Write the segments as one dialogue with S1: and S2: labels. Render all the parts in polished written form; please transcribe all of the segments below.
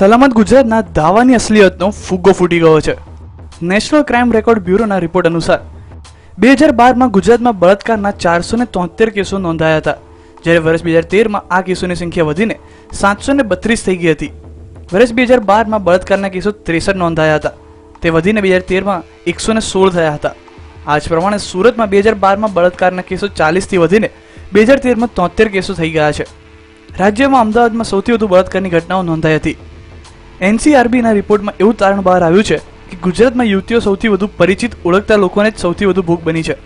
S1: સલામત ગુજરાતના દાવાની અસલિયતનો ફુગ્ગો ફૂટી ગયો છે. નેશનલ ક્રાઇમ રેકોર્ડ બ્યુરોના રિપોર્ટ અનુસાર 2012માં ગુજરાતમાં બળાત્કારના 473 કેસો નોંધાયા હતા, જ્યારે વર્ષ 2013માં આ કેસોની સંખ્યા વધીને 732 થઈ ગઈ હતી. વર્ષ 2012માં બળાત્કારના કેસો 63 નોંધાયા હતા, તે વધીને 2013માં 116 થયા હતા. આ જ પ્રમાણે સુરતમાં 2012માં બળાત્કારના કેસો 40થી વધીને 2013માં 73 કેસો થઈ ગયા છે. રાજ્યમાં અમદાવાદમાં સૌથી વધુ બળાત્કારની ઘટનાઓ નોંધાઈ હતી. NCRBના રિપોર્ટમાં એવું તારણ બહાર આવ્યું છે કે ગુજરાતમાં યુવતીઓ સૌથી વધુ પરિચિત ઓળખતા લોકોને જ સૌથી વધુ ભોગ બની છે.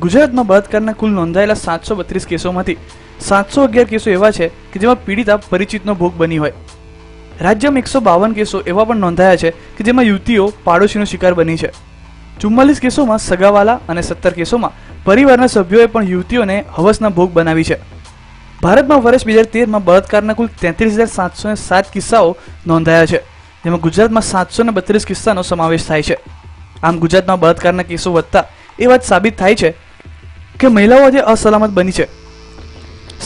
S1: ગુજરાતમાં બળાત્કારના કુલ નોંધાયેલા 732 કેસોમાંથી 711 કેસો એવા છે કે જેમાં પીડિતા પરિચિતનો ભોગ બની હોય. રાજ્યમાં 152 કેસો એવા પણ નોંધાયા છે કે જેમાં યુવતીઓ પાડોશીનો શિકાર બની છે. 44 કેસોમાં સગાવાલા અને 17 કેસોમાં પરિવારના સભ્યોએ પણ યુવતીઓને હવસના ભોગ બનાવી છે. ભારતમાં વર્ષ 2013માં બળાત્કારના કુલ 33,707 કિસ્સાઓ નોંધાયા છે, જેમાં ગુજરાતમાં 732 કિસ્સાનો સમાવેશ થાય છે. આમ ગુજરાતમાં બળાત્કારના કેસો વધતા એ વાત સાબિત થાય છે કે મહિલાઓ આજે અસલામત બની છે.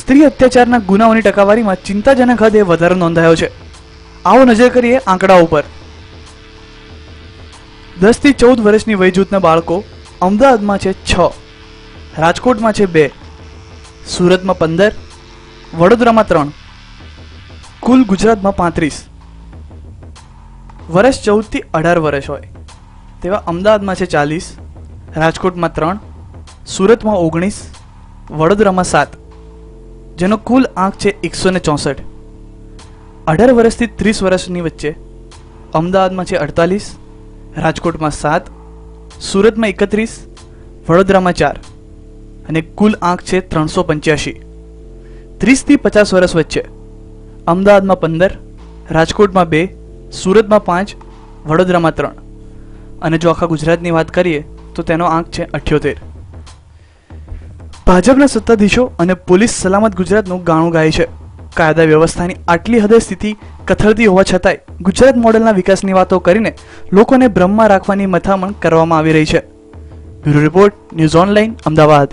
S1: સ્ત્રી અત્યાચારના ગુનાઓની ટકાવારીમાં ચિંતાજનક હદે વધારો નોંધાયો છે. આવો નજર કરીએ આંકડાઓ પર. 10 થી 14 વર્ષની વય જૂથના બાળકો અમદાવાદમાં છે 6, રાજકોટમાં છે 2, સુરતમાં 15, વડોદરામાં 3, કુલ ગુજરાતમાં 35. વર્ષ 14 થી 18 વર્ષ હોય તેવા અમદાવાદમાં છે 40, રાજકોટમાં 3, સુરતમાં 19, વડોદરામાં 7, જેનો કુલ આંક છે 164. 18 વર્ષથી 30 વર્ષની વચ્ચે અમદાવાદમાં છે 48, રાજકોટમાં 7, સુરતમાં 31, વડોદરામાં 4, અને કુલ આંક છે 385. 30 થી 50 વર્ષ વચ્ચે અમદાવાદમાં 15, રાજકોટમાં 2, સુરતમાં 5, વડોદરામાં 3, અને જો આખા ગુજરાતની વાત કરીએ તો તેનો આંક છે 78. ભાજપના સત્તાધીશો અને પોલીસ સલામત ગુજરાતનું ગાણું ગાય છે. કાયદા વ્યવસ્થાની આટલી હદે સ્થિતિ કથળતી હોવા છતાંય ગુજરાત મોડેલના વિકાસની વાતો કરીને લોકોને ભ્રમમાં રાખવાની મથામણ કરવામાં આવી રહી છે. Bureau report, news online, Ahmedabad.